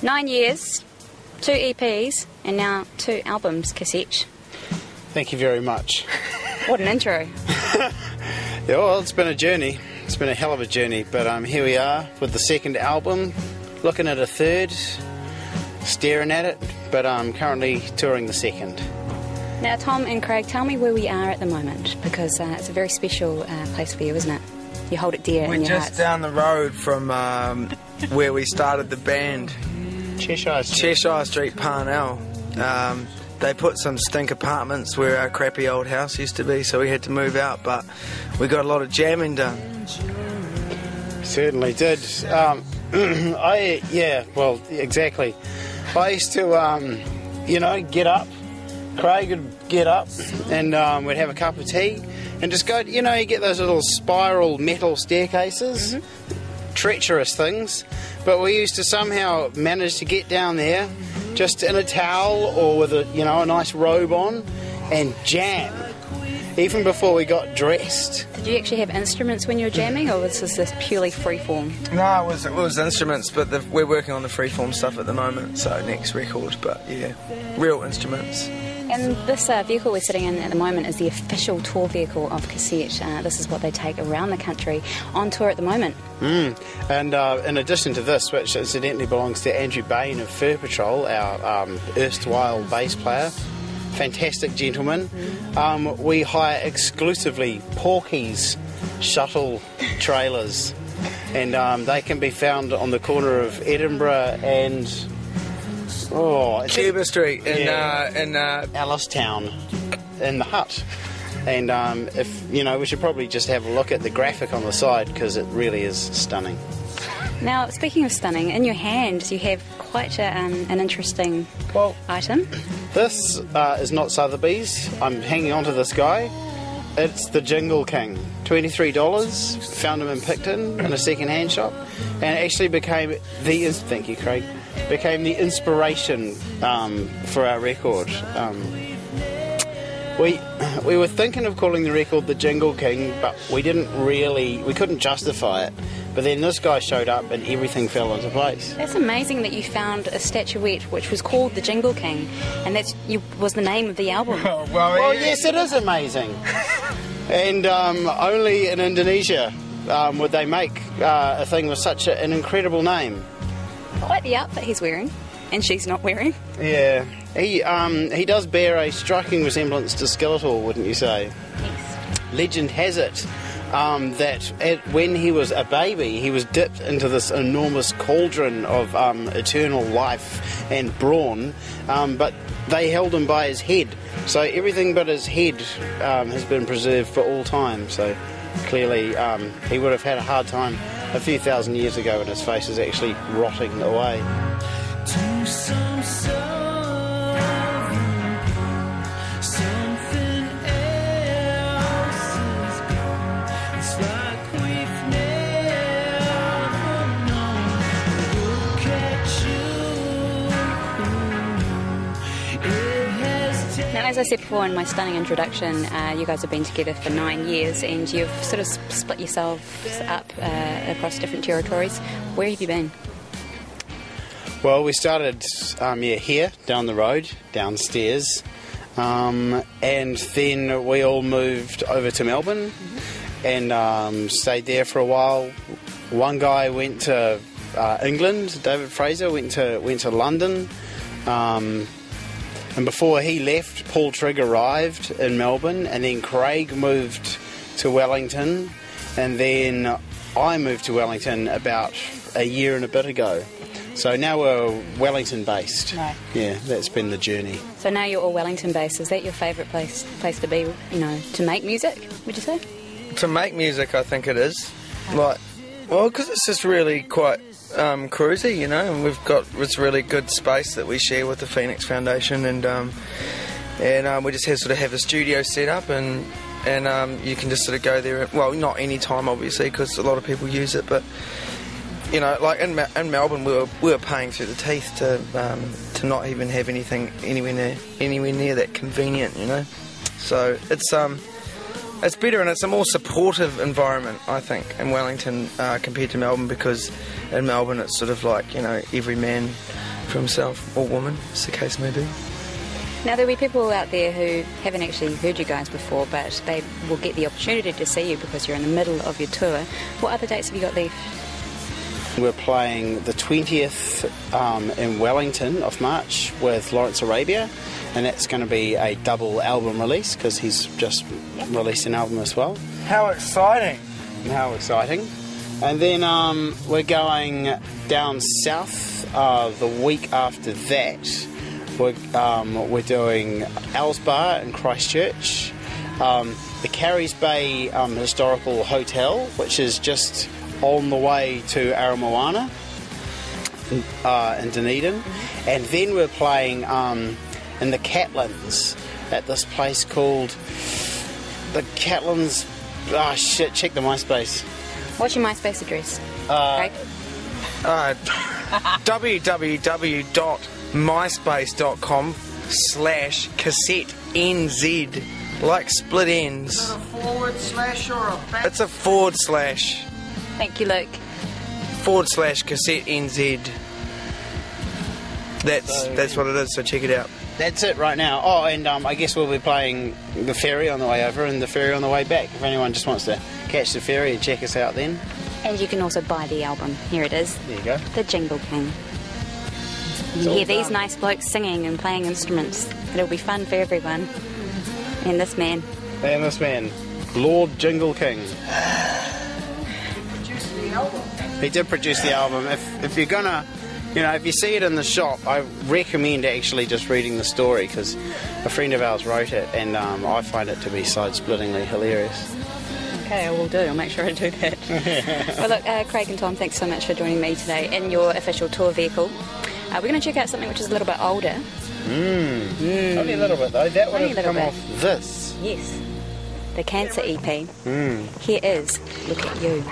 9 years, 2 EPs, and now 2 albums, Cassette. Thank you very much. What an intro. Yeah, well, it's been a journey. It's been a hell of a journey, but here we are with the second album, looking at a third, staring at it, but I'm currently touring the second. Now, Tom and Craig, tell me where we are at the moment, because it's a very special place for you, isn't it? You hold it dear in your We're hearts. just down the road from where we started the band. Cheshire Street, Parnell. They put some stink apartments where our crappy old house used to be, so we had to move out, but we got a lot of jamming done. Certainly did. Well, exactly. I used to, get up. Craig would get up and we'd have a cup of tea and just go, you get those little spiral metal staircases, treacherous things, but we used to somehow manage to get down there just in a towel or with a nice robe on and jam, even before we got dressed. Did you actually have instruments when you were jamming, or was this purely freeform? No, it was instruments, but we're working on the freeform stuff at the moment, so next record, but yeah, real instruments. And this vehicle we're sitting in at the moment is the official tour vehicle of Cassette. This is what they take around the country on tour at the moment. And in addition to this, which incidentally belongs to Andrew Bain of Fur Patrol, our erstwhile bass player, fantastic gentleman, we hire exclusively Porky's shuttle trailers, and they can be found on the corner of Edinburgh and Cuba Street in Alistown, in the Hut. And we should probably just have a look at the graphic on the side, because it really is stunning. Now, speaking of stunning, in your hand you have quite an interesting item. This is not Sotheby's. I'm hanging on to this guy. It's the Jingle King. $23. Found him in Picton in a second-hand shop, and it actually became thank you, Craig. Became the inspiration for our record. We were thinking of calling the record the Jingle King, but we couldn't justify it. But then this guy showed up and everything fell into place. That's amazing that you found a statuette which was called the Jingle King, and that was the name of the album. Well, yes, it is amazing. And only in Indonesia would they make a thing with such an incredible name. I like the outfit he's wearing, and she's not wearing. Yeah, he does bear a striking resemblance to Skeletor, wouldn't you say? Yes. Legend has it that when he was a baby, he was dipped into this enormous cauldron of eternal life and brawn, but they held him by his head. So everything but his head has been preserved for all time. So clearly he would have had a hard time a few thousand years ago, and his face is actually rotting away. To some something else is gone. It's like we've never known. Look at you. It has taken. Now, as I said before in my stunning introduction, you guys have been together for 9 years, and you've sort of split yourselves up across different territories. Where have you been? Well, we started here, down the road, downstairs, and then we all moved over to Melbourne and stayed there for a while. One guy went to England, David Fraser went to London, and before he left, Paul Trigg arrived in Melbourne, and then Craig moved to Wellington, and then I moved to Wellington about a year and a bit ago. So now we're Wellington based. Right. Yeah, that's been the journey. So now you're all Wellington based. Is that your favourite place to be, to make music, would you say? To make music, I think it is. Because it's just really quite cruisy, and we've got this really good space that we share with the Phoenix Foundation, and we just have a studio set up, and you can just sort of go there. Well, not any time, obviously, because a lot of people use it, but like in Melbourne, we were paying through the teeth to not even have anything anywhere near that convenient, So it's better, and it's a more supportive environment, I think, in Wellington compared to Melbourne, because in Melbourne it's sort of like every man for himself, or woman, as the case may be. Now, there'll be people out there who haven't actually heard you guys before, but they will get the opportunity to see you because you're in the middle of your tour. What other dates have you got left? We're playing the 20th in Wellington of March with Lawrence Arabia, and that's going to be a double album release because he's just released an album as well. How exciting! How exciting. And then we're going down south the week after that. We're doing Ellsbar in Christchurch, the Carries Bay Historical Hotel, which is just on the way to Aramoana in Dunedin, and then we're playing in the Catlins at this place called the Catlins. Oh shit! Check the MySpace. What's your MySpace address? Craig? www.myspace.com/cassettenz. Like split ends. Is it a forward slash or a back? It's a /. Thank you, Luke. /cassettenz. That's what it is, so check it out. That's it right now. Oh, and I guess we'll be playing the ferry on the way over and the ferry on the way back. If anyone just wants to catch the ferry and check us out then. And you can also buy the album. Here it is. There you go. The Jingle King. You hear these nice blokes singing and playing instruments. It'll be fun for everyone. And this man. And this man, Lord Jingle King. He did produce the album. If you're gonna, if you see it in the shop, I recommend actually just reading the story because a friend of ours wrote it, and I find it to be side-splittingly hilarious. Okay, I will do. I'll make sure I do that. Well, look, Craig and Tom, thanks so much for joining me today in your official tour vehicle. We're going to check out something which is a little bit older. Only a little bit though. That would Only a have little come bit. off this. Yes. The Cancer EP. Here is Look at You.